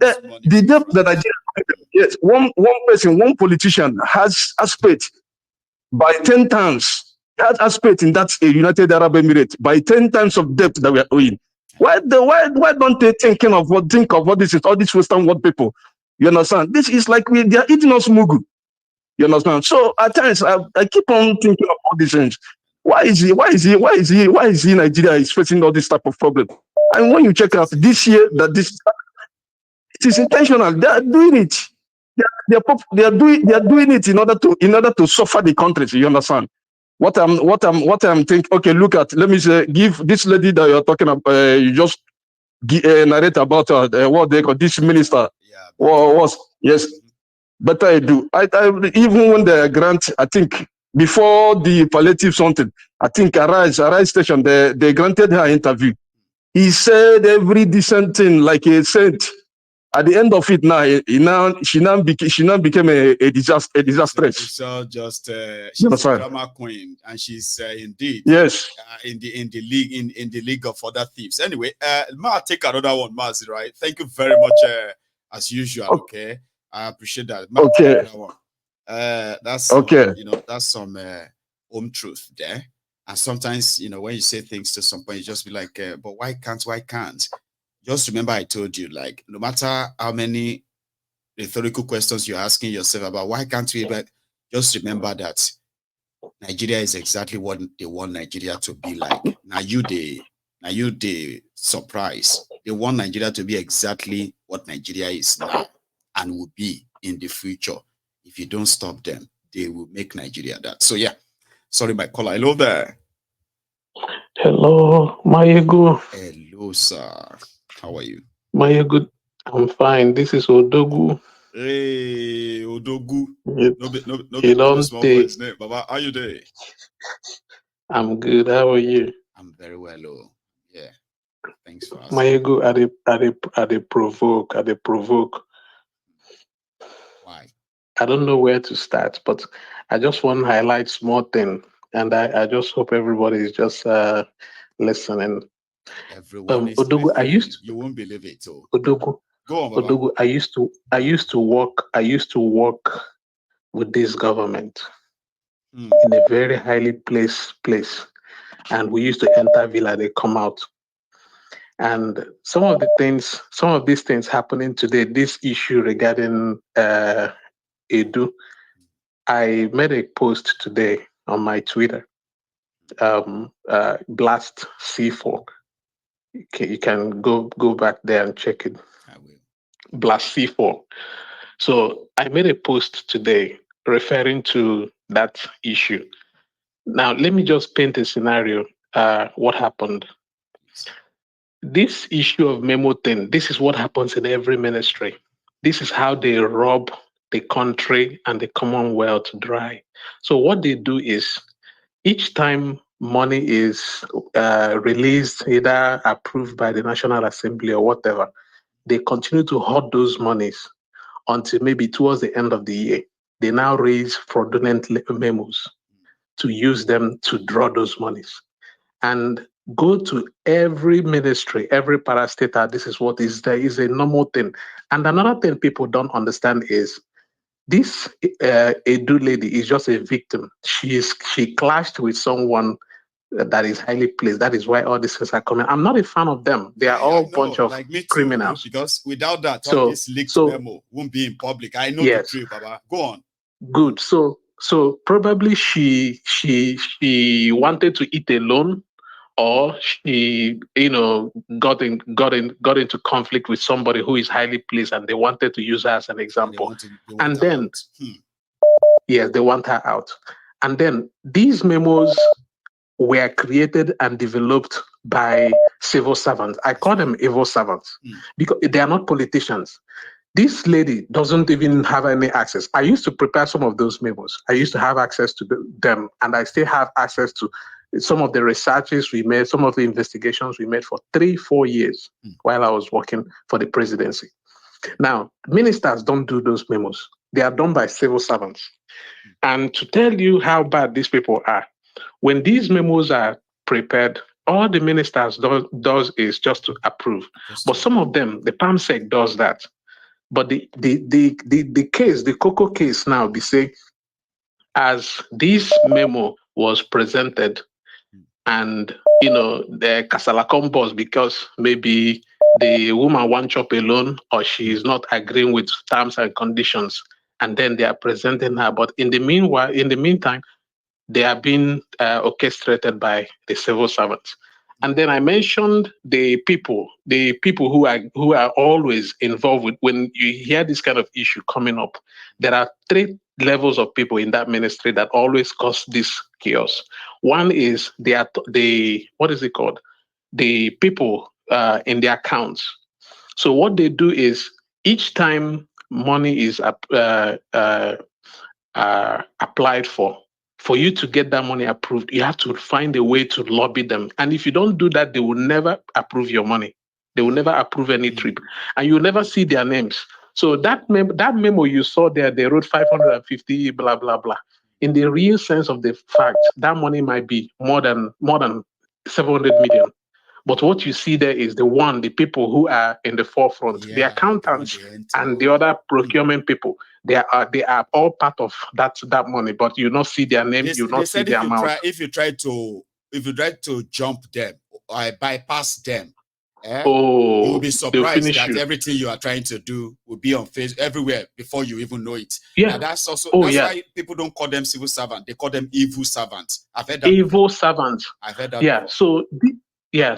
The debt that Nigeria, yes, one person, one politician has paid by 10 times, has paid in that United Arab Emirates by 10 times of debt that we are owing. Why don't they think of what this is, all these Western world people? You understand? This is like they are eating us mugu. You understand? So at times I keep on thinking of all these things. Why is he Nigeria is facing all this type of problem? And when you check out this year, that it is intentional. They are doing it. They are doing it in order to suffer the countries. You understand? What I'm thinking. Okay, look at. Let me say, give this lady that you're talking about. You just narrate about what they call this minister. Was yes, Betta Edu. I even when the grant, I think before the palliative something, I think Arise Station, they granted her interview. He said every decent thing like a saint. At the end of it, she now became a disastress. So just she's a drama queen, and she's indeed yes in the league of other thieves. Anyway, I'll take another one, Mazi. Right? Thank you very much, as usual. Okay, I appreciate that. Okay. That's okay. That's some home truth there. And sometimes, when you say things to some point, you just be like, but why can't? Just remember I told you, like, no matter how many rhetorical questions you're asking yourself about why can't we, but just remember that Nigeria is exactly what they want Nigeria to be like. Now you the surprise. They want Nigeria to be exactly what Nigeria is now and will be in the future. If you don't stop them, they will make Nigeria that. So yeah. Sorry, my caller. Hello there. Hello, Mayego. Hello, sir. How are you? Mayego, I'm fine. This is Odogu. Hey, Odogu. You don't small boy's name. Baba, how you doing? I'm good. How are you? I'm very well. Oh, yeah. Thanks for asking. Mayego, I dey provoke. Why? I don't know where to start, but I just want to highlight small thing, and I just hope everybody is just listening. Everyone is Odogu, listening. You won't believe it. Oh. Odogu, go on, Baba. Odogu, I used to work with this government in a very highly placed place, and we used to enter villa, they come out. And some of these things happening today, this issue regarding Edu, I made a post today on my Twitter. Blast C4. You can go back there and check it. I will. Blast C4. So I made a post today referring to that issue. Now let me just paint a scenario. What happened? This issue of memo thing, this is what happens in every ministry. This is how they rob the country and the Commonwealth dry. So what they do is each time money is released, either approved by the National Assembly or whatever, they continue to hoard those monies until maybe towards the end of the year. They now raise fraudulent memos to use them to draw those monies. And go to every ministry, every parastatal. This is what is there is a normal thing. And another thing people don't understand is this Edu lady is just a victim. She clashed with someone that is highly placed. That is why all these things are coming. I'm not a fan of them. They are all a bunch of criminals. Because without that, all this leaked memo won't be in public. I know the truth, Baba. Go on. Good. So probably she wanted to eat alone, or she, got into conflict with somebody who is highly placed, and they wanted to use her as an example. Yes, they want her out. And then these memos were created and developed by civil servants. I call them evil servants because they are not politicians. This lady doesn't even have any access. I used to prepare some of those memos. I used to have access to them, and I still have access to some of the researches we made, some of the investigations we made for 3-4 years while I was working for the presidency. Now, ministers don't do those memos. They are done by civil servants. And to tell you how bad these people are, when these memos are prepared, all the ministers does is just to approve. But some of them, the PAMSEC does that. But the case, the Coco case now, be say, as this memo was presented, and the kasala combos because maybe the woman wants chop alone or she is not agreeing with terms and conditions, and then they are presenting her. But in the meantime, they are being orchestrated by the civil servants. And then I mentioned the people who are always involved with, when you hear this kind of issue coming up, there are three levels of people in that ministry that always cause this chaos. One is the what is it called? The people in the accounts. So what they do is each time money is applied for you to get that money approved, you have to find a way to lobby them. And if you don't do that, they will never approve your money. They will never approve any trip, and you'll never see their names. So that memo you saw there, they wrote 550, blah blah blah. In the real sense of the fact, that money might be more than 700 million. But what you see there is the people who are in the forefront, the accountants and the other procurement people. They are all part of that money, but you not see their name, you not see their amount. If you try to jump them or bypass them, you will be surprised that everything you are trying to do will be on face everywhere before you even know it. Yeah, that's why people don't call them civil servants; they call them evil servants. I've heard that. Evil servants. I've heard that. Yeah. Before.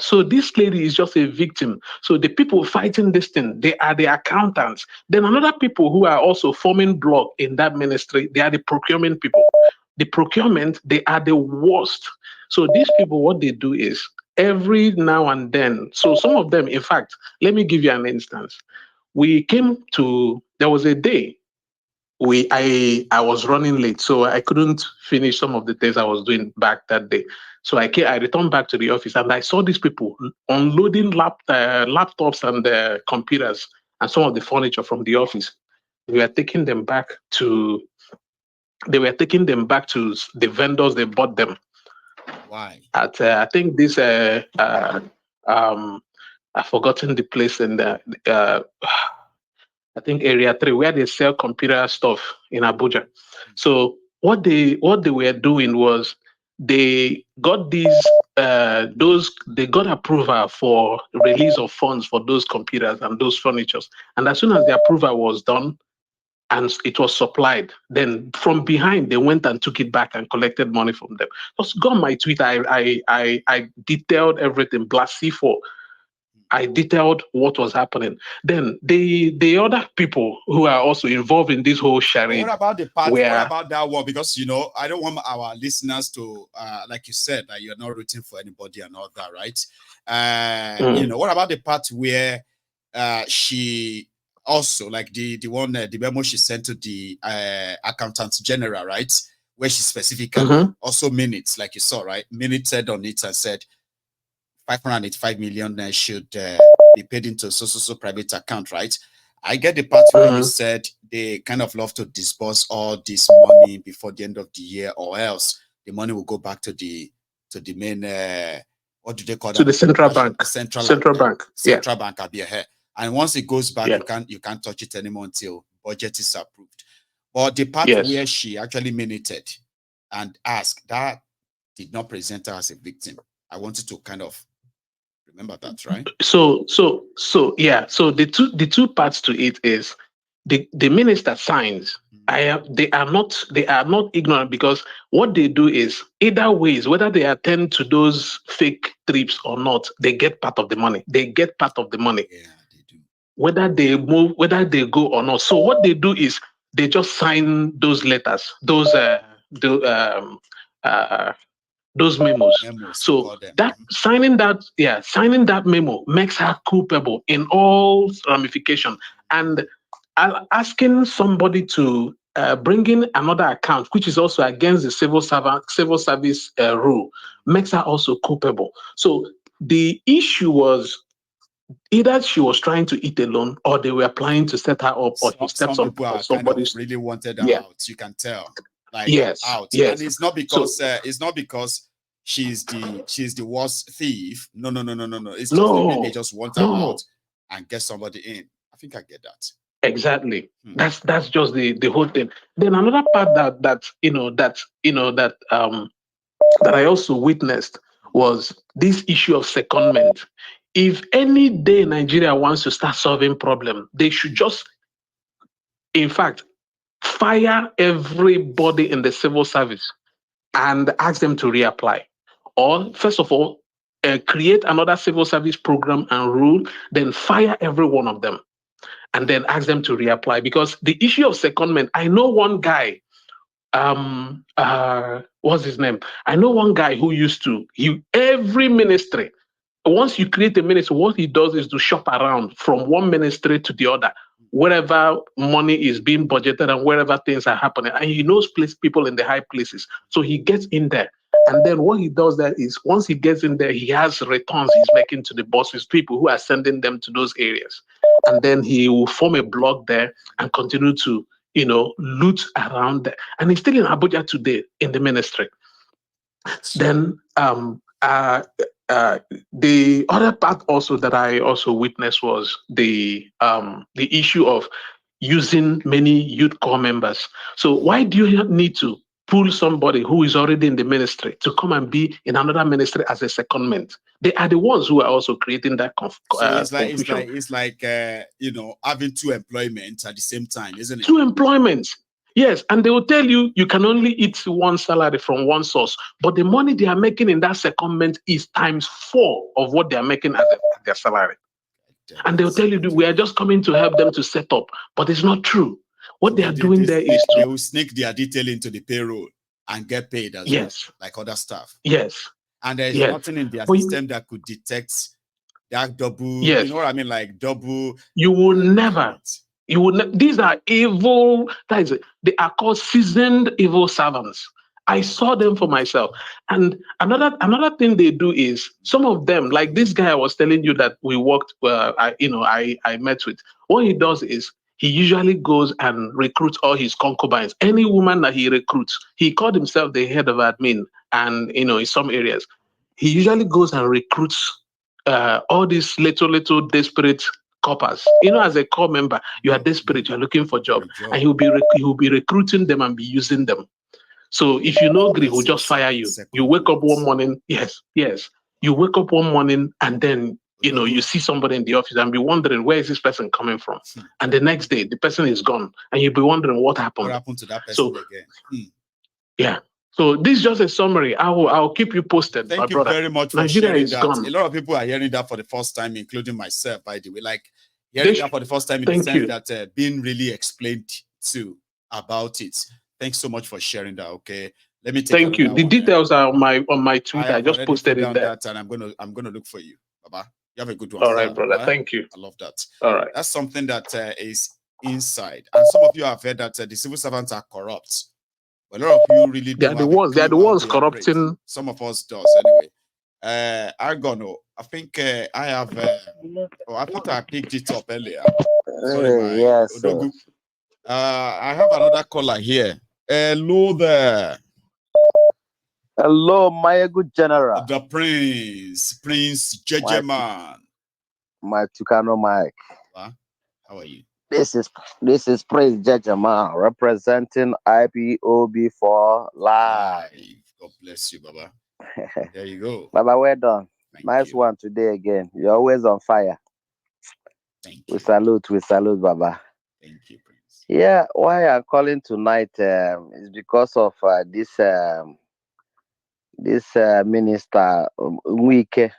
So this lady is just a victim. So the people fighting this thing, they are the accountants. Then another people who are also forming block in that ministry, they are the procurement people. The procurement, they are the worst. So these people, what they do is every now and then. So some of them, in fact, let me give you an instance. There was a day I was running late, so I couldn't finish some of the things I was doing back that day. So I returned back to the office, and I saw these people unloading laptops and computers and some of the furniture from the office. They were taking them back to the vendors they bought them. Why? At I think this I've forgotten the place in the I think area 3 where they sell computer stuff in Abuja. So what they were doing was they got they got approval for release of funds for those computers and those furnitures. And as soon as the approval was done and it was supplied, then from behind they went and took it back and collected money from them. Just go on my Twitter, I detailed everything, blast C4. I detailed what was happening. Then the other people who are also involved in this whole charade. What about the part? What about that one? Because I don't want our listeners to, like you said, that you're not rooting for anybody and all that, right? What about the part where she also, like the memo she sent to the accountant general, right? Where she specifically also minutes, like you saw, right? Minutes said on it and said 585 million should be paid into so private account, right? I get the part where you said they kind of love to disburse all this money before the end of the year, or else the money will go back to the main what do they call that? To the central bank. Central bank will be here. And once it goes back, you can't touch it anymore until budget is approved. But the part where she actually minuted and asked, that did not present her as a victim. I wanted to kind of remember that, right? So the two parts to it is the minister signs. They are not ignorant, because what they do is either ways, whether they attend to those fake trips or not, they get part of the money. They get part of the money. Yeah, they do. Whether they move, whether they go or not. So what they do is they just sign those letters, those memos. So that signing that memo makes her culpable in all ramifications. And asking somebody to bring in another account, which is also against the civil service rule, makes her also culpable. So the issue was either she was trying to eat alone, or they were planning to set her up, or to step some people are kind of really wanted her out. You can tell, out. And it's not because she's the worst thief. No. It's just they just want her out and get somebody in. I think I get that. Exactly. That's just the whole thing. Then another part that I also witnessed was this issue of secondment. If any day Nigeria wants to start solving problem, they should just, in fact, fire everybody in the civil service and ask them to reapply. Or first of all, create another civil service program and rule, then fire every one of them, and then ask them to reapply. Because the issue of secondment, I know one guy, what's his name? I know one guy who used to, every ministry, once you create a ministry, what he does is to shop around from one ministry to the other, wherever money is being budgeted and wherever things are happening. And he knows people in the high places. So he gets in there. And then what he does there is once he gets in there, he has returns he's making to the bosses, people who are sending them to those areas. And then he will form a blog there and continue to, loot around there. And he's still in Abuja today in the ministry. Then the other part also that I also witnessed was the issue of using many youth corps members. So why do you need to pull somebody who is already in the ministry to come and be in another ministry as a secondment? They are the ones who are also creating that so it's like having two employments at the same time, isn't it? Two employments. Yes, and they will tell you you can only eat one salary from one source, but the money they are making in that secondment is ×4 of what they are making as their salary. And they'll tell you we are just coming to help them to set up, but it's not true. What they are doing there is they will sneak their detail into the payroll and get paid as well, like other staff. Yes. And there's nothing in their system that could detect that double, you know what I mean? Like double. You will never. These are evil, they are called seasoned evil servants. I saw them for myself. And another thing they do is some of them, like this guy I was telling you that we worked, I met with. What he does is he usually goes and recruits all his concubines. Any woman that he recruits, he called himself the head of admin, and in some areas, he usually goes and recruits all these little desperate coppers. As a corps member, you are desperate, you are looking for a job, and he'll be recruiting them and be using them. So if you know Gri will just fire you. You wake up one morning, yes. You wake up one morning and then you see somebody in the office and be wondering where is this person coming from? And the next day the person is gone and you'll be wondering what happened. What happened to that person again? Yeah. So this is just a summary. I'll keep you posted. Thank you very much for sharing that. A lot of people are hearing that for the first time, including myself, by the way. Like hearing that for the first time in the sense that being really explained to about it. Thanks so much for sharing that. Okay. Let me take Thank you. The details are on my Twitter. I just posted it there. And I'm gonna look for you. Baba. You have a good one. All right, brother. Right? Thank you. I love that. All right. That's something that is inside. And some of you have heard that the civil servants are corrupt. A lot of you really they are the ones corrupting. Some of us does anyway. Argono, I think I have. I thought I picked it up earlier. Sorry, yes. I have another caller here. Hello there. Hello, my good general. The Prince Jejeman. My Tucano Mike. How are you? This is Prince Jejeman representing IPOB for live. God bless you, Baba. There you go. Baba, well done. Nice one today again. You're always on fire. Thank you. We salute, Baba. Thank you, Prince. Yeah, why I'm calling tonight is because of this minister Wike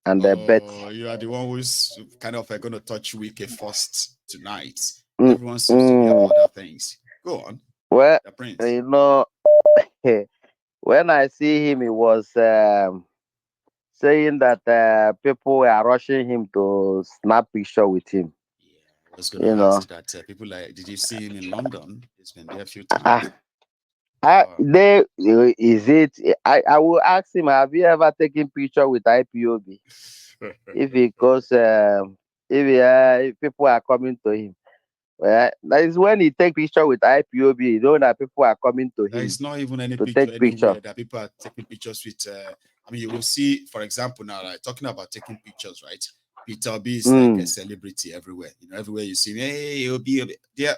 and Betta. You are the one who's kind of going to touch Wike first tonight. Everyone seems to be about other things. Go on. Well, when I see him, he was saying that people were rushing him to snap picture with him. Yeah, I was going to ask that. People did you see him in London? He's been there a few times. I will ask him, have you ever taken picture with IPOB? If people are coming to him. Well, that is when he take picture with IPOB, you know that people are coming to him. It's not even any picture that people are taking pictures with. I mean, you will see, for example, now, talking about taking pictures, right? Peter Obi is like a celebrity everywhere. You know, everywhere you see him, hey, Obi.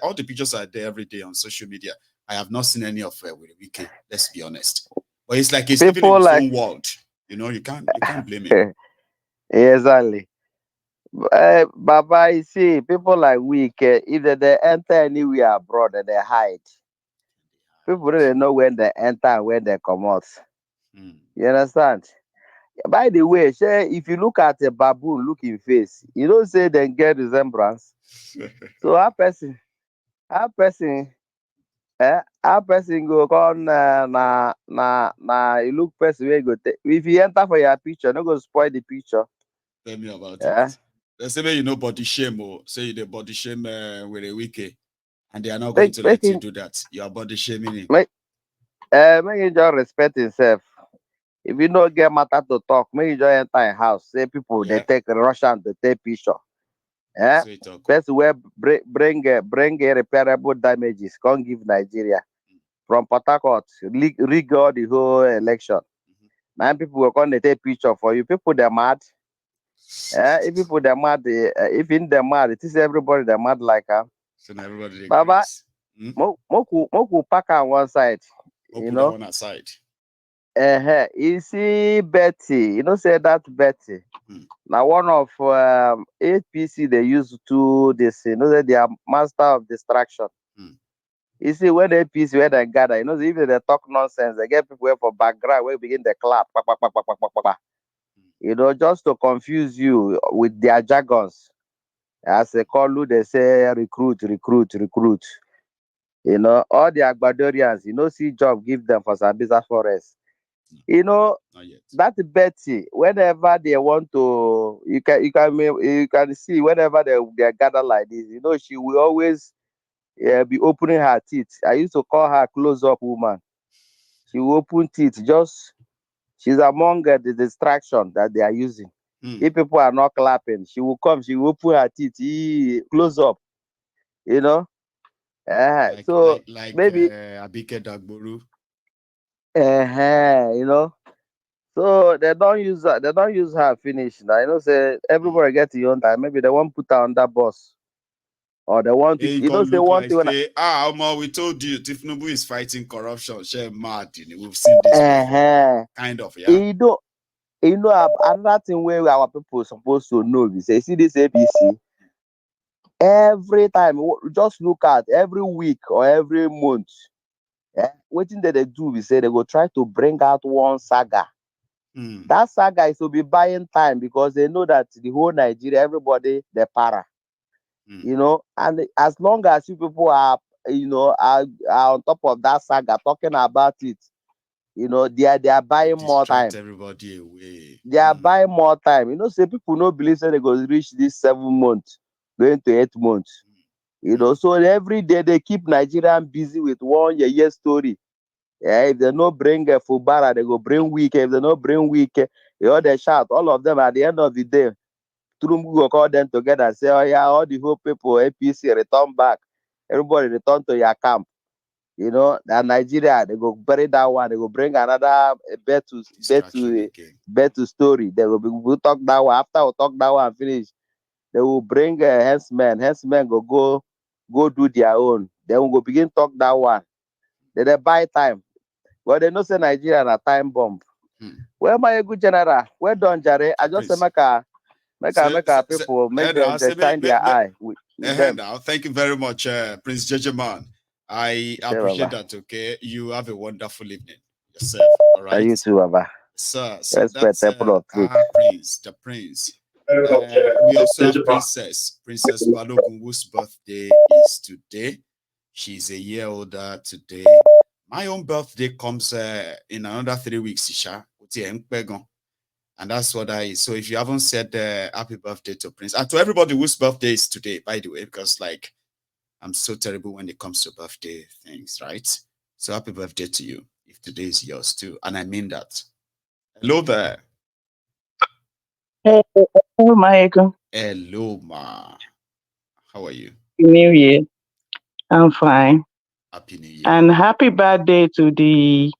All the pictures are there every day on social media. I have not seen any of with Wike. Let's be honest. But it's like he's living in his own world. You know, you can't blame him. Exactly. Baba, you see, people like Wike, if they enter anywhere abroad and they hide, people don't know when they enter and when they come out. You understand? By the way, if you look at a baboon looking face, you don't say they get resemblance. So how person go on you look person where go if you enter for your picture, no go spoil the picture. Tell me about it. They say you know body shame or say you the body shame with a Wike, and they are not going to let you do that. You are body shaming him. Make him just respect himself. If you don't get matter to talk, make you just enter a house. Say people they take Russian to take picture. Person where bring irreparable damages, can't give Nigeria from Port Harcourt, rig all the whole election. Man, people will come to take picture for you. People they're mad. If people they're mad, if in them mad, it is everybody they're mad like so now everybody Baba, Moku pack on one side. You know, on that side. You see Betty, you know, say that Betty. Now one of APC they use to this, you know, that they are master of distraction. You see, when the APC where they gather, you know, even they talk nonsense, they get people for background where begin the clap, you know, just to confuse you with their jargons. As they call you, they say recruit. You know, all the Agbadorians, you know, see job give them for Sambisa Forest. You know, that Betty, whenever they want to, you can see whenever they gather like this, you know, she will always be opening her teeth. I used to call her close-up woman. She will open teeth. She's among the distraction that they are using. If people are not clapping, she will come. She will open her teeth. Close up. You know. So maybe Abike Dagboru. You know. So they don't use her. They don't use her finish. Now you know. Say everybody get your own time. Maybe they won't put her on that bus. Or they want to, you know, say one thing. We told you, Tifnubu is fighting corruption. She's mad. We've seen this before. Kind of, yeah. You know, another thing where our people are supposed to know is, see this APC. Every time, just look at every week or every month. What thing that they do, we say they go try to bring out one saga. That saga is to be buying time because they know that the whole Nigeria, everybody, they're para. You know, and as long as you people are, you know, are on top of that saga talking about it, you know, they are buying more time. Everybody away. They are buying more time. You know, say people no believe that they go reach this 7 months, going to 8 months. You know, so every day they keep Nigerian busy with one year story. If they no bring a Fubara, they go bring Wike. If they no bring Wike, they shout. All of them at the end of the day. Trump will call them together and say, oh yeah, all the whole people, APC, return back. Everybody return to your camp. You know, that Nigeria, they go bury that one. They go bring another Betta story. They will talk that one. After we talk that one finish, they will bring a henchman. Henchman go do their own. They will go begin talk that one. They buy time. Well, they know say Nigeria na time bomb. Well, my good general, well done, Jare. I just say make our people make them shine their eye with them. Now, thank you very much, Prince Jejeman. I appreciate that. Okay, you have a wonderful evening yourself. All right. You too, Baba. So that's the prince. We also have Princess Balogun, whose birthday is today. She's a year older today. My own birthday comes in another 3 weeks, Isha. And that's what I is. So if you haven't said happy birthday to Prince, and to everybody whose birthday is today, by the way, because like I'm so terrible when it comes to birthday things, right? So happy birthday to you if today is yours too. And I mean that. Hello there. Hello, Michael. Hello, ma. How are you? New Year. I'm fine. Happy New Year. And happy birthday to the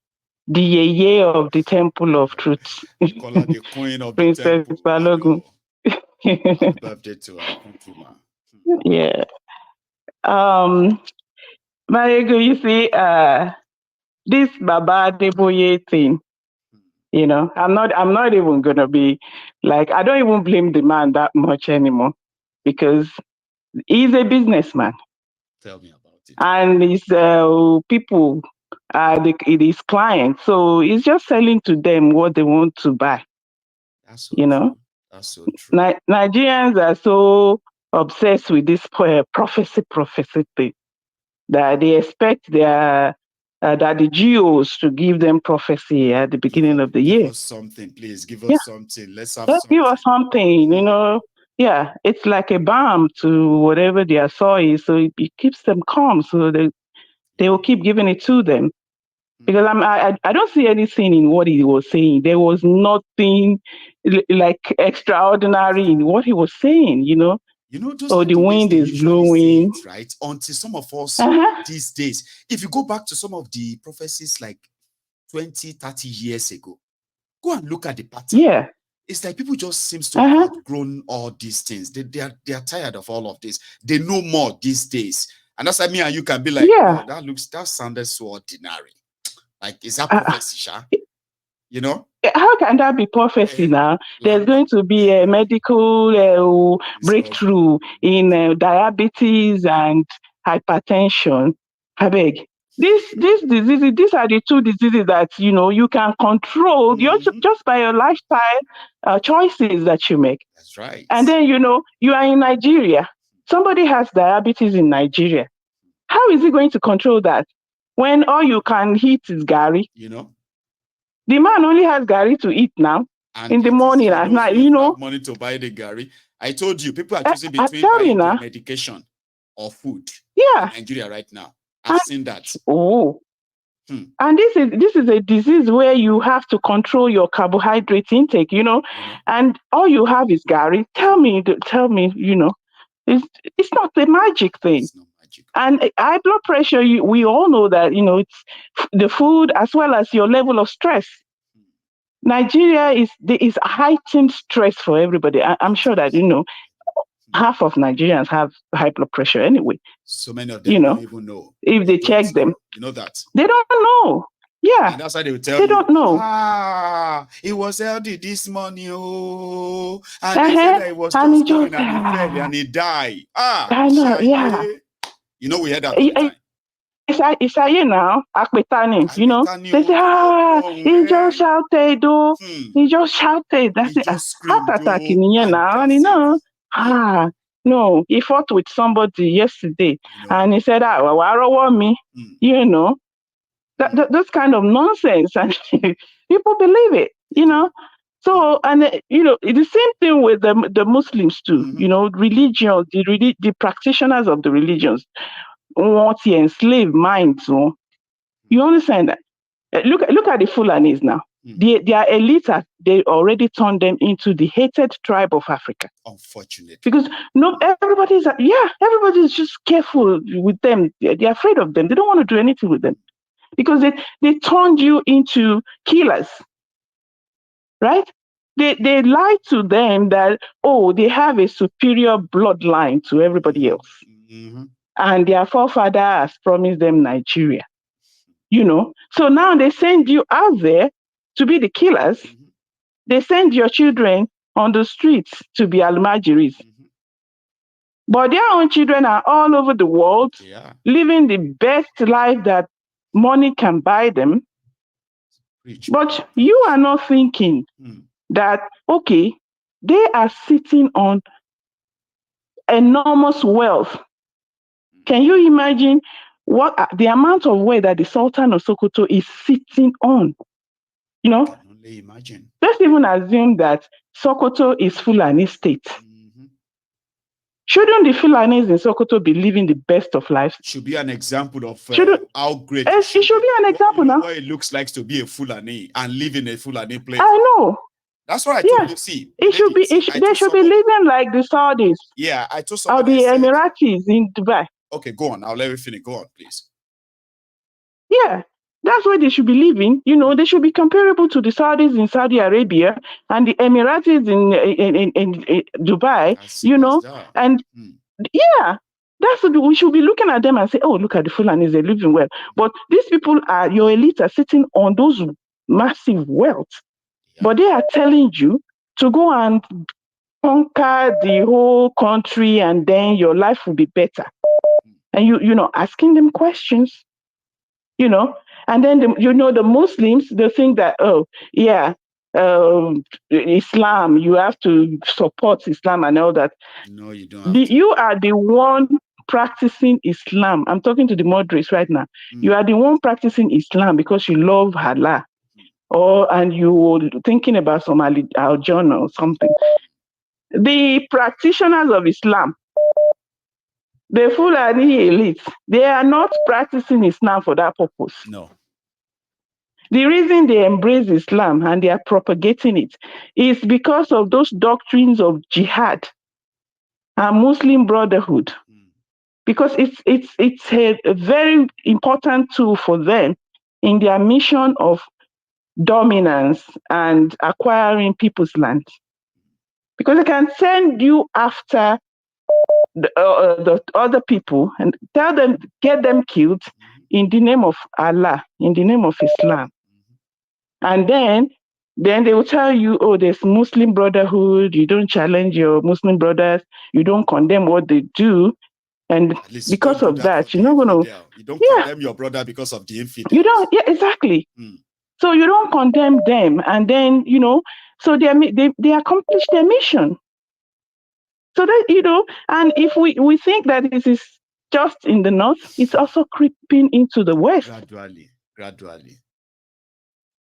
Yeye of the Temple of Truth. Call her the Queen of Princess the Temple. Balogun. Happy birthday to our country, man. Yeah. Marego, you see, this Baba Adeboye thing, you know, I'm not even gonna be like, I don't even blame the man that much anymore, because he's a businessman. Tell me about it. And his people are his clients, so he's just selling to them what they want to buy. That's so you know, true. That's so true. Nigerians are so obsessed with this prophecy thing that they expect their that the GOs to give them prophecy at the beginning of the year. Give us something, please. Give us something. Let's have something. Give us something, you know. Yeah, it's like a balm to whatever their soul is, so it keeps them calm, so they will keep giving it to them. Because I don't see anything in what he was saying. There was nothing like extraordinary in what he was saying, you know. You know, those or the wind is blowing, it, right? Until some of us these days, if you go back to some of the prophecies like 20, 30 years ago, go and look at the pattern. Yeah. It's like people just seems to have outgrown all these things. They are tired of all of this. They know more these days. And that's like me and you can be like, oh, that sounded so ordinary. Like, is that prophecy, Sha? You know? How can that be prophecy now? There's going to be a medical breakthrough in diabetes and hypertension. I beg. These diseases, these are the two diseases that, you know, you can control just by your lifestyle choices that you make. That's right. And then, you know, you are in Nigeria. Somebody has diabetes in Nigeria. How is he going to control that when all you can eat is gari? You know? The man only has gari to eat now, and in the morning at night, you know. Have money to buy the gari. I told you, people are choosing between buying their medication or food in Nigeria right now. I've seen that. And this is a disease where you have to control your carbohydrate intake, you know, and all you have is gari. Tell me, you know, it's not the magic thing. It's not magic. And high blood pressure, we all know that, you know, it's the food as well as your level of stress. Nigeria is heightened stress for everybody. I'm sure that, you know, half of Nigerians have high blood pressure anyway. So many of them don't even know. If they check them. You know that? They don't know. Yeah. And that's why they will tell you. They don't know. It was healthy this morning. Oh. And they said that it was just going and he fell and he died. I know, yeah. You know, we heard that all the time. It's now, Akpetani, you know. They say, he just shouted, though. He just shouted. That's it. Heart attack in here now, and you know. No, he fought with somebody yesterday, and he said, me, you know. That's kind of nonsense, and people believe it, you know. So, and you know, the same thing with the Muslims too. You know, religion, the practitioners of the religions want to enslave minds. So you understand that? Look at the Fulanis now. Their elite, they already turned them into the hated tribe of Africa. Unfortunately, because everybody's just careful with them. They're afraid of them. They don't want to do anything with them because they turned you into killers, right? They lied to them that they have a superior bloodline to everybody else. And their forefather has promised them Nigeria, you know. So now they send you out there to be the killers. They send your children on the streets to be almajiris. But their own children are all over the world, living the best life that money can buy them. But you are not thinking that, okay, they are sitting on enormous wealth. Can you imagine what the amount of wealth that the Sultan of Sokoto is sitting on? You know, I can only imagine. Let's even assume that Sokoto is Fulani state. Shouldn't the Fulanis in Sokoto be living the best of lives? Should be an example of how great it should be an example now. What it looks like to be a Fulani and live in a Fulani place. I know. That's what I told you. See, they should be living like the Saudis. Yeah, I told somebody. Or the Emiratis in Dubai. Okay, go on. I'll let you finish. Go on, please. Yeah, That's where they should be living. They should be comparable to the Saudis in Saudi Arabia and the Emiratis in Dubai, and yeah, that's what we should be looking at them and say, oh, look at the Fulanis, they're living well. But these people your elite are sitting on those massive wealth, but they are telling you to go and conquer the whole country and then your life will be better. And asking them questions, and then the Muslims, they think that, oh yeah, Islam, you have to support Islam and all that. No, you don't have to. You are the one practicing Islam. I'm talking to the moderates right now. You are the one practicing Islam because you love Allah, and you were thinking about some Al-Jannah or something. The practitioners of Islam, the Fulani elite, they are not practicing Islam for that purpose. No. The reason they embrace Islam and they are propagating it is because of those doctrines of jihad and Muslim brotherhood. Because it's a very important tool for them in their mission of dominance and acquiring people's land. Because they can send you after the other people and tell them, get them killed in the name of Allah, in the name of Islam. And then they will tell you, oh, there's Muslim brotherhood, you don't challenge your Muslim brothers, you don't condemn what they do. And because of that, you're not going to... You don't condemn your brother because of the infidels. You don't, yeah, exactly. So you don't condemn them. And then, so they accomplish their mission. So that, and if we think that this is just in the north, it's also creeping into the west. Gradually.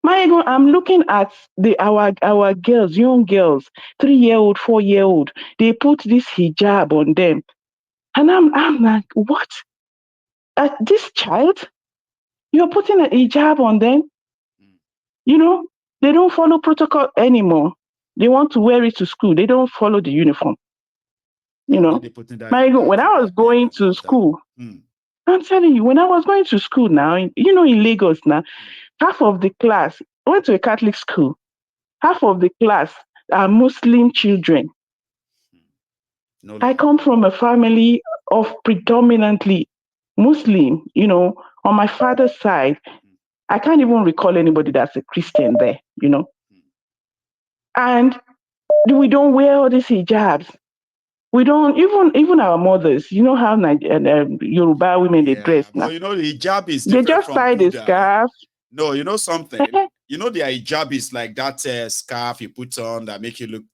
I'm looking at our girls, young girls, 3-year-old, 4-year-old. They put this hijab on them. And I'm like, what? This child? You're putting a hijab on them? They don't follow protocol anymore. They want to wear it to school. They don't follow the uniform. When I was going to school, I'm telling you, when I was going to school now, in Lagos now, half of the class, I went to a Catholic school, half of the class are Muslim children. I come from a family of predominantly Muslim, on my father's side. I can't even recall anybody that's a Christian there, And we don't wear all these hijabs. We don't, even our mothers, how Yoruba women, they dress now. But the hijab is they different just from tie the Buddha. scarf. No, you know something? Their hijab is like that scarf you put on that make you look,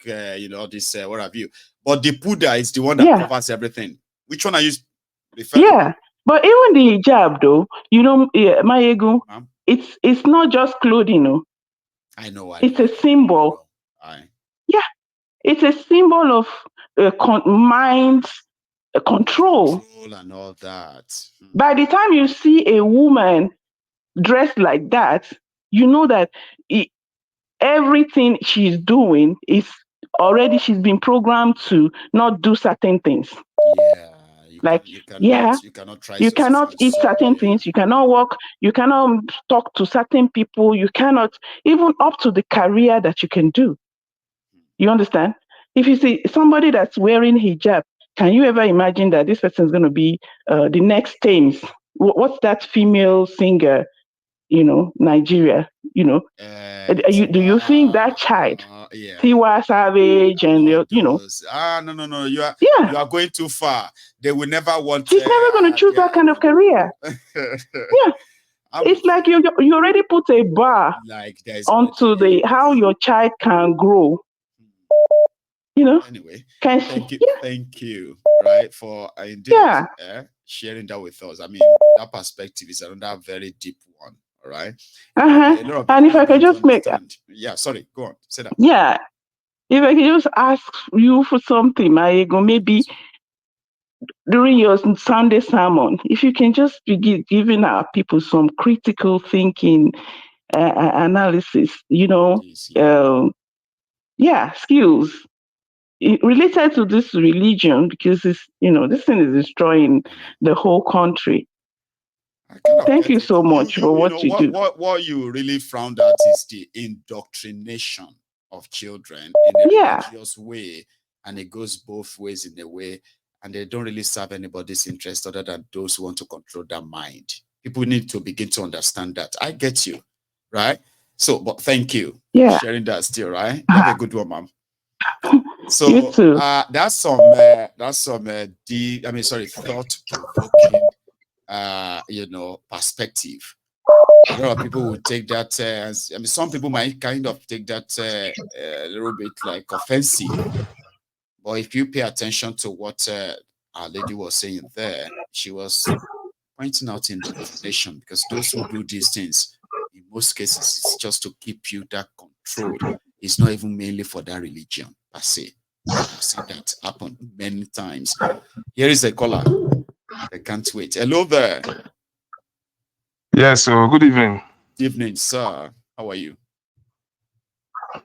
this, what have you. But the Buddha is the one that covers everything. Which one are you referring to? Yeah, but even the hijab, though, my ego, it's not just clothing, I know. It's a symbol. Yeah, it's a symbol of mind control and all that. By the time you see a woman dressed like that, you know that everything she's doing is already, she's been programmed to not do certain things. You cannot eat certain things, you cannot walk, you cannot talk to certain people, you cannot, even up to the career that you can do. You understand? If you see somebody that's wearing hijab, can you ever imagine that this person is going to be the next Thames? What's that female singer, Nigeria, do you think that child, Tiwa Savage and, no. You are going too far. They will never want. She's never going to choose that kind of career. It's like you already put a bar onto how your child can grow. Anyway, thank you, right, for indeed sharing that with us. I mean, that perspective is another very deep one. All right. And if I could just sorry, go on, say that. Yeah, if I could just ask you for something, Maego, maybe during your Sunday sermon, if you can just be giving our people some critical thinking analysis, skills related to this religion, because it's, this thing is destroying the whole country. Thank you so much for what you do. What you really found out is the indoctrination of children in a religious way, and it goes both ways in a way, and they don't really serve anybody's interest other than those who want to control their mind. People need to begin to understand that. I get you, right? So, but thank you for sharing that still, right? You have a good one, ma'am. So you too. That's some thought-provoking perspective. A lot of people would take that some people might kind of take that a little bit like offensive, but if you pay attention to what our lady was saying there, she was pointing out indoctrination, because those who do these things, in most cases, it's just to keep you that control. It's not even mainly for that religion per se. I've seen that happen many times. Here is a caller. I can't wait. Hello there. Yes, so good evening. Evening, sir. How are you?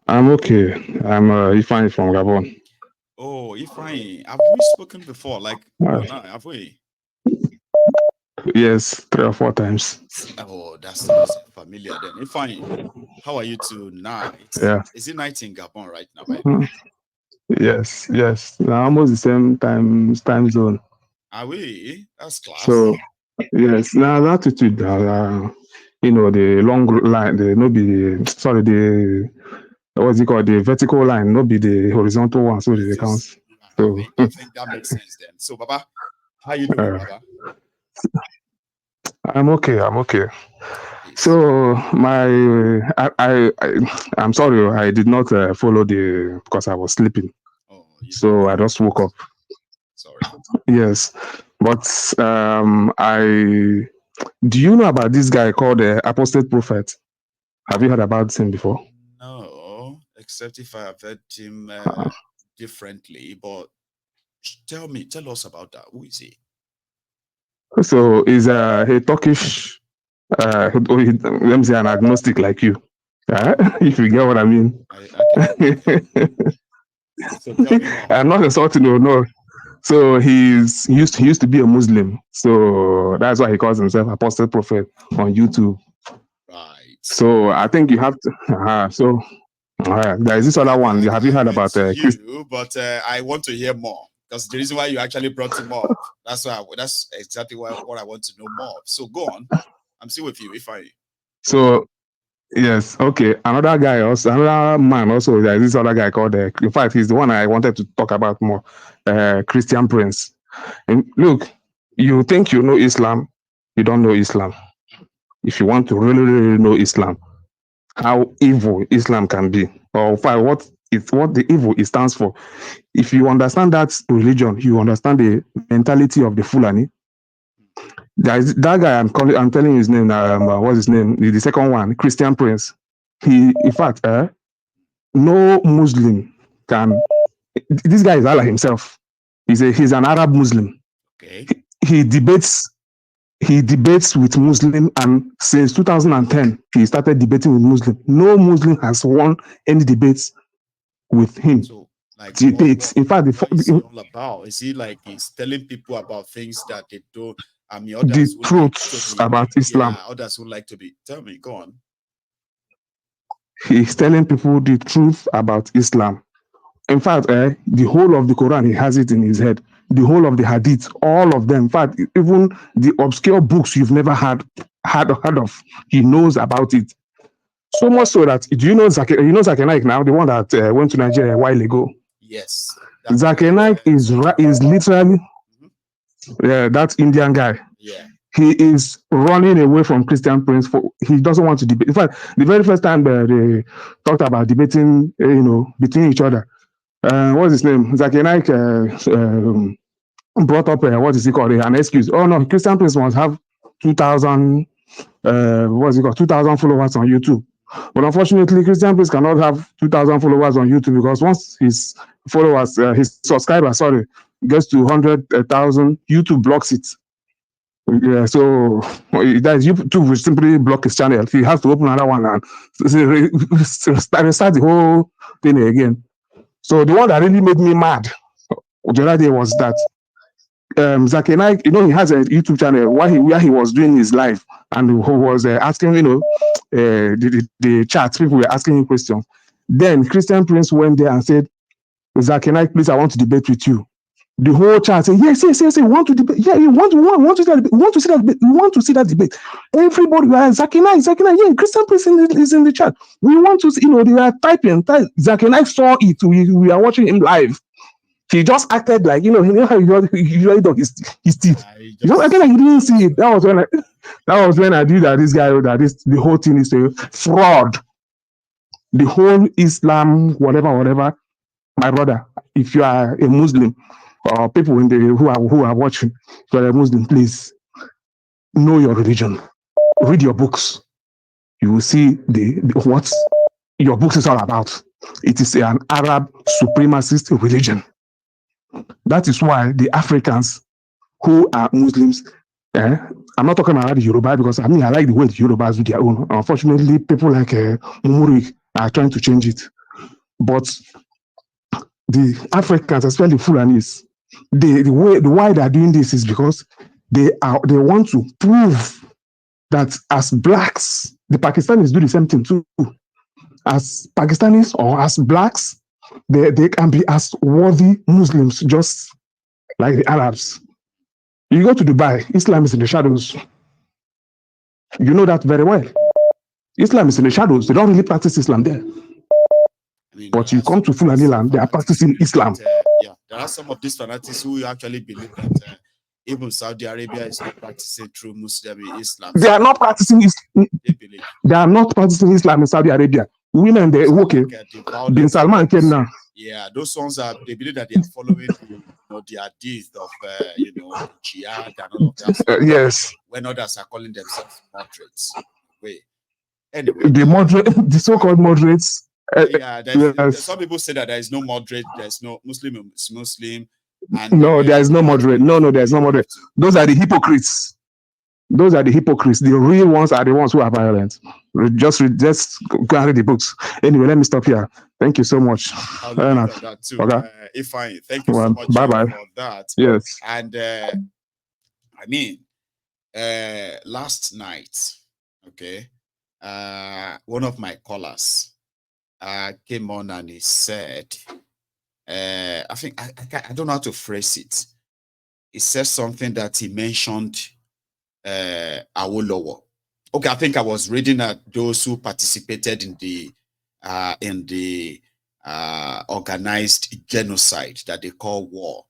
I'm okay. I'm Ifeanyi from Gabon. Oh, Ifeanyi. Have we spoken before? Like, have we? Yes, 3 or 4 times. Oh, that's familiar then. Ifeanyi, how are you tonight? Yeah. Is it night in Gabon right now, by the way? Yes. Now almost the same time zone. Are we? That's class. So, yes. Now the attitude, the long line, what's it called? The vertical line, not be the horizontal one, so it counts. So I think that makes sense then. So, Baba, how you doing, Baba? I'm okay. So I'm sorry, I did not follow because I was sleeping. So I just woke up. Sorry. Yes, but do you know about this guy called the Apostate Prophet? Have you heard about him before? No, except if I have heard him differently. But tell us about that. Who is he? So he's a Turkish. Let me say an agnostic like you. If you get what I mean. So tell me more. I'm not insulting, no. So he used to be a Muslim. So that's why he calls himself Apostate Prophet on YouTube. Right. So I think you have to. There is this other one. Have you heard about you? But I want to hear more, because the reason why you actually brought him up. That's exactly what I want to know more. So go on. I'm still with you. So yes, okay. Another man also. There is this other guy called. In fact, he's the one I wanted to talk about more. Christian Prince. And look, you think you know Islam, you don't know Islam. If you want to really know Islam, how evil Islam can be, or what the evil it stands for. If you understand that religion, you understand the mentality of the Fulani. There's that guy I'm telling you his name. What's his name? The second one, Christian Prince. In fact, no Muslim can. This guy is Allah himself. He's an Arab Muslim. Okay. He debates with Muslim, and since 2010 he started debating with Muslim. No Muslim has won any debates with him. So, like, in fact, what is he all about? Is he like he's telling people about things that they don't? I mean, others the truths about Islam. Yeah, others would like to be. Tell me, go on. He's telling people the truth about Islam. In fact, the whole of the Quran, he has it in his head. The whole of the Hadith, all of them. In fact, even the obscure books you've never heard of, he knows about it. So much so that, do you know Zakir Naik now, the one that went to Nigeria a while ago? Yes. Zakir Naik is literally that Indian guy. Yeah. He is running away from Christian Prince. He doesn't want to debate. In fact, the very first time they talked about debating, between each other, what's his name? Zakir Naik brought up what is he called? An excuse. Oh no, Christian Prince must have 2,000. 2,000 followers on YouTube. But unfortunately, Christian Prince cannot have 2,000 followers on YouTube, because once his subscribers, gets to 100,000, YouTube blocks it. Yeah, so that YouTube will simply block his channel. He has to open another one and start the whole thing again. So the one that really made me mad the other day was that Zakir Naik, he has a YouTube channel where he was doing his live and who was asking, the chat, people were asking him questions. Then Christian Prince went there and said, Zakir Naik, please, I want to debate with you. The whole chat said, yes, we want to debate. Yeah, we want to see that debate. We want to see that debate. We want to see that debate. Everybody, Zakir Naik, yeah, Christian Prince is in the chat. We want to see, they are typing. Zakir Naik saw it. We are watching him live. He just acted like, how he usually does his teeth. He just acted like he didn't see it. That was when I knew that this guy, the whole thing is a fraud. The whole Islam, whatever. My brother, if you are a Muslim or people who are watching, if you are a Muslim, please know your religion. Read your books. You will see what your books is all about. It is an Arab supremacist religion. That is why the Africans who are Muslims, I'm not talking about the Yoruba because I like the way the Yorubas do their own. Unfortunately, people like Umurik are trying to change it. But the Africans, especially Fulanis, why they are doing this is because they want to prove that as blacks, the Pakistanis do the same thing too. As Pakistanis or as blacks, they can be as worthy Muslims, just like the Arabs. You go to Dubai, Islam is in the shadows. You know that very well. Islam is in the shadows. They don't really practice Islam there. But you come to Fulani land, they are practicing Islam. There are some of these fanatics who actually believe that even Saudi Arabia is not practicing true Muslim Islam. They are not practicing Islam. They are not practicing Islam in Saudi Arabia. Women, Bin Salman came now. Yeah, those ones they believe that they are following the hadith of jihad and all of that. Yes. When others are calling themselves moderates. Wait. Anyway, the so-called moderates. Some people say that there is no moderate, there's no Muslim is Muslim. And no, there is no moderate. No, there is no moderate. Those are the hypocrites. Those are the hypocrites. The real ones are the ones who are violent. Just go and read the books. Anyway, let me stop here. Thank you so much. I'll leave it at that too. Okay. Thank you so much bye-bye. For that. Yes. And last night, okay, one of my callers came on and he said, I think I don't know how to phrase it. He said something that he mentioned Awolowo. Okay, I think I was reading at those who participated in the organized genocide that they call war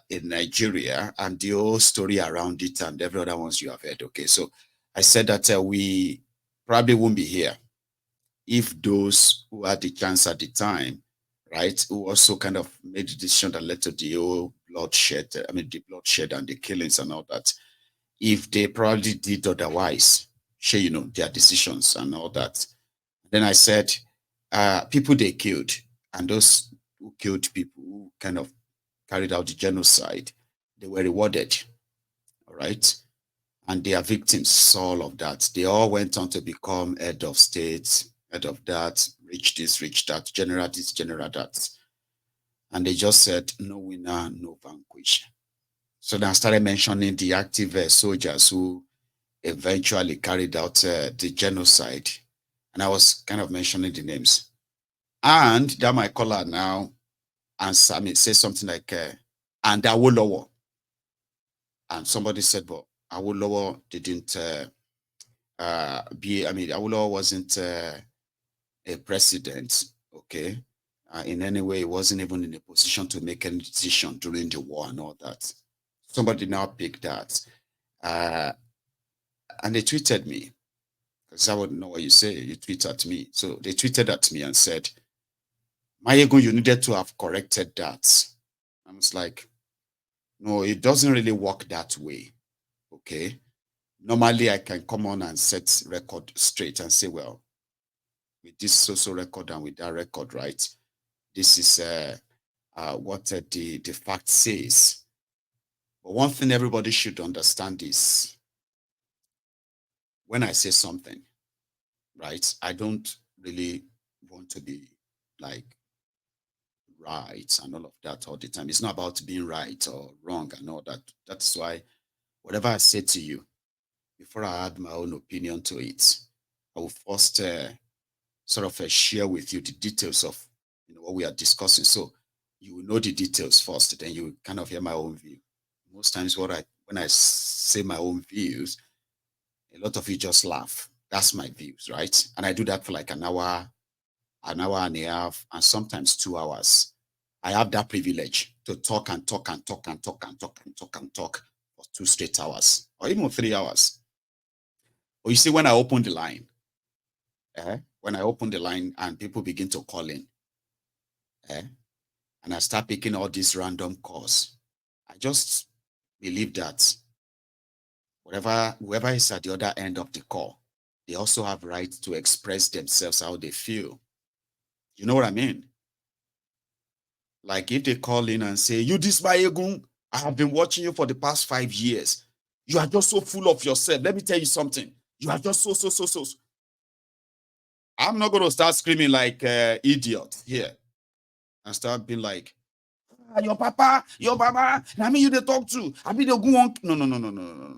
in Nigeria, and the whole story around it and every other ones you have heard. Okay, so I said that we probably won't be here if those who had the chance at the time, right, who also kind of made the decision that led to the whole bloodshed, the bloodshed and the killings and all that, if they probably did otherwise, share, their decisions and all that. Then I said, people they killed and those who killed people who kind of carried out the genocide, they were rewarded, all right? And their victims saw all of that. They all went on to become head of state, head of that, reach this, reach that, general this, general that. And they just said, no winner, no vanquish. So then I started mentioning the active soldiers who eventually carried out the genocide. And I was kind of mentioning the names. And that my caller now answer me, say something like, and Awolowo. And somebody said, but Awolowo didn't Awolowo wasn't a president, okay? In any way, he wasn't even in a position to make any decision during the war and all that. Somebody now picked that. And they tweeted me, because I wouldn't know what you say. You tweet at me. So they tweeted at me and said, Mayego, you needed to have corrected that. I was like, no, it doesn't really work that way. Okay. Normally I can come on and set record straight and say, well, with this social record and with that record, right? This is what the fact says. But one thing everybody should understand is when I say something, right, I don't really want to be like right and all of that all the time. It's not about being right or wrong and all that. That's why whatever I say to you, before I add my own opinion to it, I will first sort of share with you the details of what we are discussing. So you will know the details first, then you will kind of hear my own view. Most times when I say my own views, a lot of you just laugh. That's my views, right? And I do that for like an hour and a half, and sometimes 2 hours. I have that privilege to talk and talk and talk and talk and talk and talk and talk for 2 straight hours, or even 3 hours. But you see, when I open the line, and people begin to call in, and I start picking all these random calls, I just believe that whoever is at the other end of the call, they also have right to express themselves how they feel. You know what I mean? Like if they call in and say, "You this Mayegun, I have been watching you for the past 5 years. You are just so full of yourself. Let me tell you something. You are just so." I'm not going to start screaming like idiot here and start being like, your papa, I mean, you they talk to. I mean, they'll go on. No.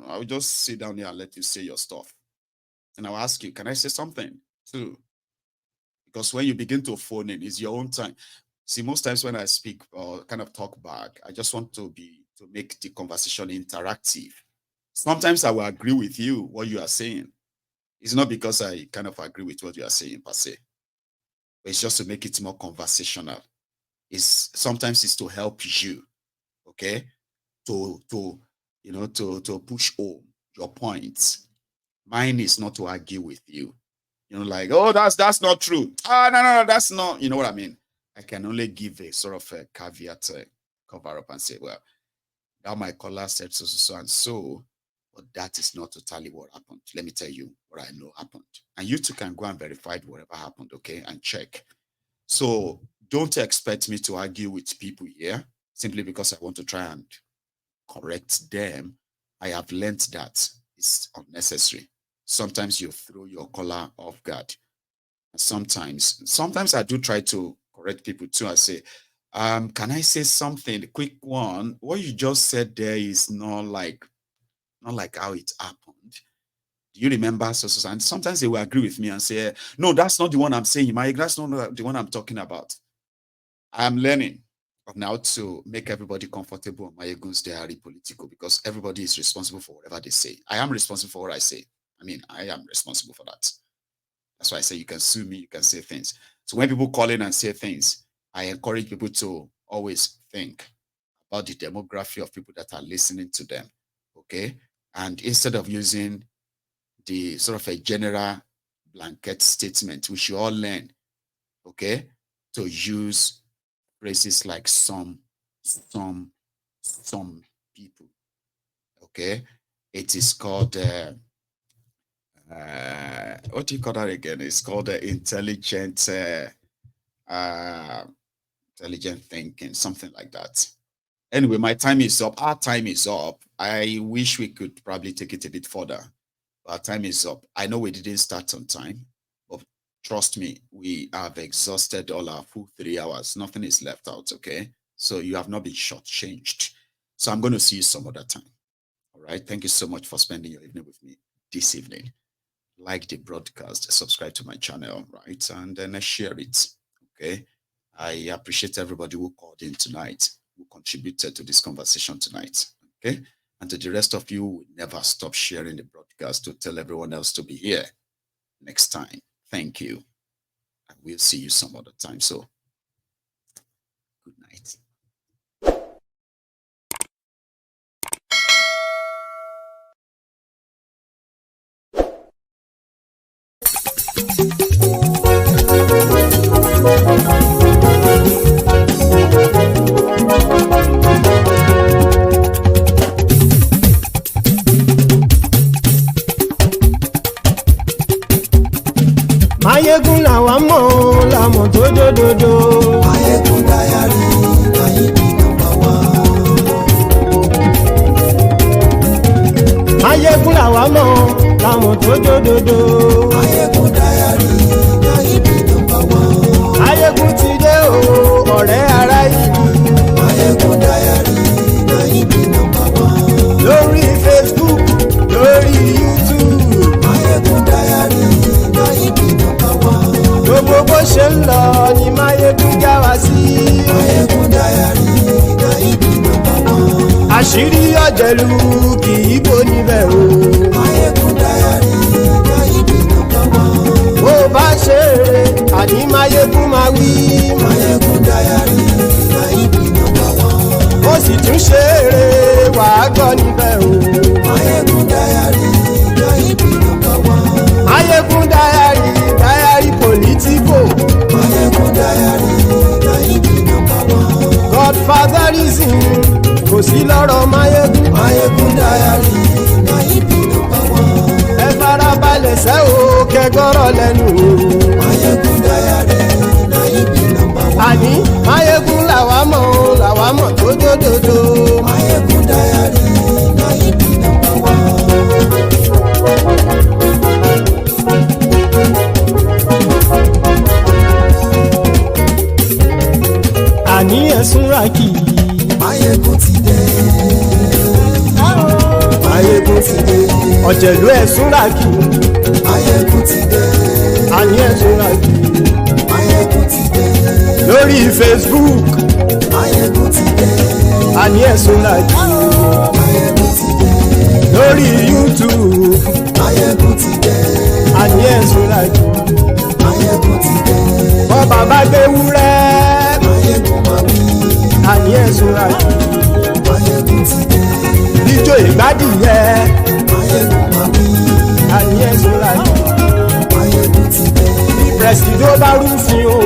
I will just sit down here and let you say your stuff. And I'll ask you, can I say something too? Because when you begin to phone in, it's your own time. See, most times when I speak or kind of talk back, I just want to make the conversation interactive. Sometimes I will agree with you, what you are saying. It's not because I kind of agree with what you are saying per se, but it's just to make it more conversational. Sometimes it's to help you, okay, to push home your points. Mine is not to argue with you, like, oh, that's not true. No, that's not. You know what I mean? I can only give a sort of a caveat, cover up and say, well, now my caller said so and so. But that is not totally what happened. Let me tell you what I know happened. And you too can go and verify whatever happened, okay, and check. So don't expect me to argue with people here simply because I want to try and correct them. I have learned that it's unnecessary. Sometimes you throw your caller off guard. And sometimes I do try to correct people too. I say, can I say something? The quick one. What you just said there is not like how it happened. Do you remember? So, and sometimes they will agree with me and say, no, that's not the one I'm saying, Mike. That's not the one I'm talking about. I'm learning now to make everybody comfortable on Mayegun's diary political, because everybody is responsible for whatever they say. I am responsible for what I say. I mean, I am responsible for that. That's why I say you can sue me, you can say things. So when people call in and say things, I encourage people to always think about the demography of people that are listening to them, okay? And instead of using the sort of a general blanket statement, we should all learn, okay, to use phrases like some people, okay? It is called, what do you call that again? It's called intelligent thinking, something like that. Anyway, my time is up. Our time is up. I wish we could probably take it a bit further. Our time is up. I know we didn't start on time, but trust me, we have exhausted all our full 3 hours. Nothing is left out, okay? So you have not been shortchanged. So I'm going to see you some other time. All right? Thank you so much for spending your evening with me this evening. Like the broadcast, subscribe to my channel, right? And then share it, okay? I appreciate everybody who called in tonight, who contributed to this conversation tonight, okay? And to the rest of you, who never stop sharing the broadcast to tell everyone else to be here next time. Thank you. And we'll see you some other time. So, good night. Mayegun làwa mọ̀ làmọ̀ tó dòdòdò. Mayegun diary, Mayegun number one. Mayegun làwa mọ̀ làmọ̀ tó dòdòdò. Mayegun diary, Mayegun number one. Mayegun ti dé o, ọ̀rẹ́ ara ọ̀jẹ̀lú kì í bò níbẹ̀ o. Máyégún Diary Nayibi #1. bó bá ṣe eré àní Máyégún máa wí. Máyégún Diary Nayibi #1. ó sì tún ṣe eré wàá gbọ́ níbẹ̀ o. Máyégún Diary Nayibi #1. Máyégún Diary politico. Máyégún Diary Nayibi #1. Godfatherism kò sí lọ́rọ̀ Máyégún. Máyégún Diary Nayibi #1. ẹ farabalẹ̀ sẹ́ o kẹgọ́rọ̀ lẹ́nu o. Máyégún Diary Nayibi #1. àní Máyégún làwa mọ̀ tó dódòdó. Máyégún Diary Nayibi #1. àní ẹ̀sùn ràkì. Máyégún ti dé. Máyégún ti dé. ọ̀jẹ̀lú ẹ̀sùn ràkì. Máyégún ti dé. àní ẹ̀sùn ràkì. Máyégún ti dé. lórí Facebook. Máyégún ti dé. àní ẹ̀sùn ràkì. Máyégún ti dé. lórí YouTube. Máyégún ti dé. àní ẹ̀sùn ràkì. Máyégún ti dé. bọ́ bàbá gbé wúrẹ́. Máyégún máa wí. àní ẹ̀sùn ràkì. Máyégún ti dé. ijó ìgbádìyẹ. Máyégún máa wí. àní ẹ̀sùn ràkì. Máyégún ti dé. pẹ̀sìdó bá rúfin o.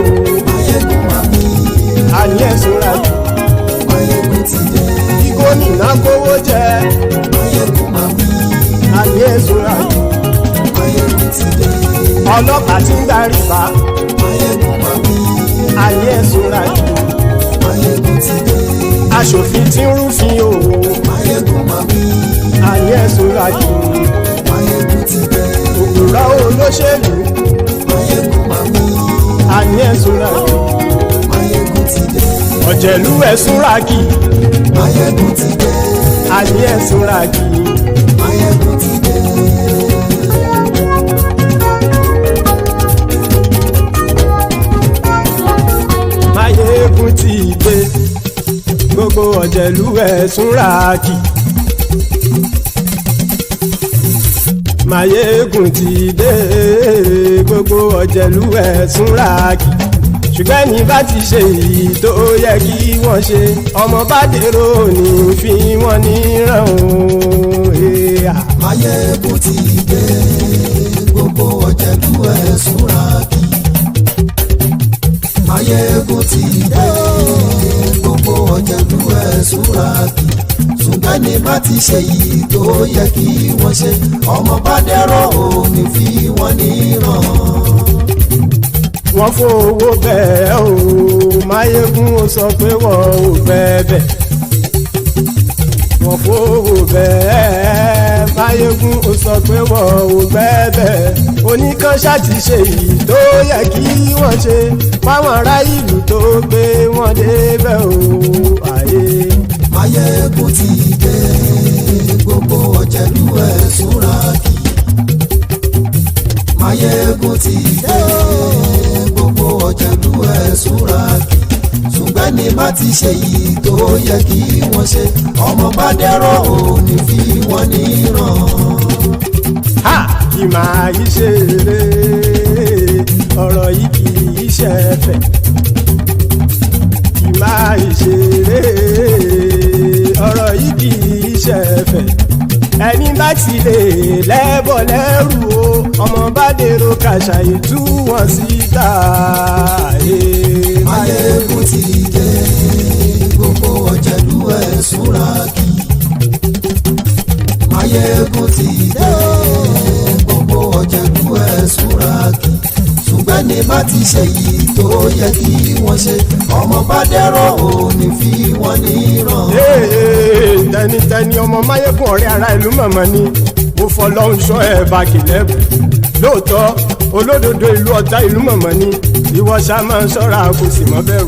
Máyégún máa wí. àní ẹ̀sùn ràkì. Máyégún ti dé. kí gómìnà kówó jẹ. Máyégún máa wí. àní ẹ̀sùn ràkì. Máyégún ti dé. ọlọ́pàá tí ń darí bá. Máyégún máa wí. àní ẹ̀sùn ràkì. Máyégún ti dé. aṣòfin tí ń rúfin o. Máyégún máa wí. àní ẹ̀sùn ràkì. Máyégún ti dé. òpùrọ́ olóṣèlú. Máyégún máa wí. àní ẹ̀sùn ràkì. Máyégún ti dé. ọ̀jẹ̀lú ẹ̀sùn ràkì. Máyégún ti dé. àní ẹ̀sùn ràkì. Máyégún ti dé. Máyégún ti dé. gbogbo ọ̀jẹ̀lú ẹ̀sùn ràkì. Máyégún ti dé. gbogbo ọ̀jẹ̀lú ẹ̀sùn ràkì. ṣùgbọ́n ní bá ti ṣe èyí tó yẹ kí wọ́n ṣe ọmọ bá dèrò ní fi wọ́n níran o. Máyégún ti dé. Gbogbo ọ̀jẹ̀lú ẹ̀sùn ràkì. Máyégún ti dé. Gbogbo ọ̀jẹ̀lú ẹ̀sùn ràkì. ṣùgbọ́n ní bá ti ṣe yìí tó yẹ kí wọ́n ṣe ọmọ bá dẹ́rọ̀ ò ní fi wọ́n níran. wọ́n fowó bẹ́ẹ̀ o Máyégún ó sọ pé wọ́n ò bẹ́ẹ̀ wọ́n fowó bẹ́ẹ̀ Máyégún ó sọ pé wọ́n ò bẹ́ẹ̀ oníkan ṣáàtì ṣe èyí tó yẹ kí wọ́n ṣe fáwọn ará ìlú tó gbé wọn débẹ̀ o àyè. Máyégún ti dé gbogbo ọ̀jẹ̀lú ẹ̀ súnra kì. Máyégún ti dé gbogbo ọ̀jẹ̀lú ẹ̀ súnra kì. ṣùgbọ́n ní má ti ṣe yìí tó yẹ kí wọ́n ṣe ọmọ bá dẹ́rọ̀ ò ní fi wọ́n níran. kì máa yí ṣe eré ọ̀rọ̀ yìí kì í ṣe ẹ̀fẹ̀ kì máa yí ṣe eré ọ̀rọ̀ yìí kì í ṣe ẹ̀fẹ̀ ẹni bá ti lè lẹ́bọ̀ lẹ́rù o ọmọ bá dèrò kàṣà ìtú wọn síta. Máyégún ti dé gbogbo ọ̀jẹ̀lú ẹ̀ súnra kì. Máyégún ti dé gbogbo ọ̀jẹ̀lú ẹ̀ súnra kì. ṣùgbọ́n ní bá ti ṣe yìí tó yẹ kí wọ́n ṣe ọmọ bá dẹ́rọ̀ ò ní fi wọ́n níran. tẹnitẹni ọmọ Máyégún ọ̀rẹ́ ara ìlú mọ̀mọ́ ni mo fọlọ́hún sọ ẹ̀ bá kìlẹ́bù lóòótọ́ olódodo ìlú ọ̀tá ìlú mọ̀mọ́ ni ìwọ ṣá máa ń ṣọ́ra kò sì mọ́ bẹ̀rù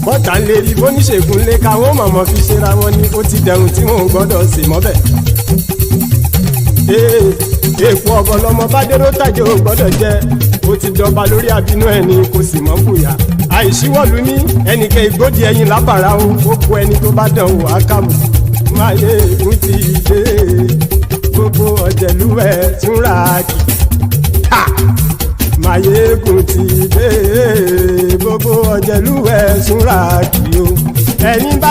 bọ́tà ń lè rí bóníṣègùn lé káwọn mọ̀mọ́ fi ṣera wọn ni ó ti dẹrùn tí wọn ò gbọ́dọ̀ sì mọ́ bẹ̀. èèpo ọ̀gọ̀ lọmọ bá dérò tàjẹ́ ò gbọ́dọ̀ jẹ́ ó ti jọba lórí àbínú ẹni kò sì mọ́ bùyà àìsíwọ́lu ní ẹnìkẹ́ ìgbódì ẹyin lábàrá o ó kó ẹni tó bá dán wò á kàmù Máyégún ti dé gbogbo ọ̀jẹ̀lúwẹ̀ túnra kì. Máyégún ti dé gbogbo ọ̀jẹ̀lúwẹ̀ túnra kì o. Ẹ̀yin bá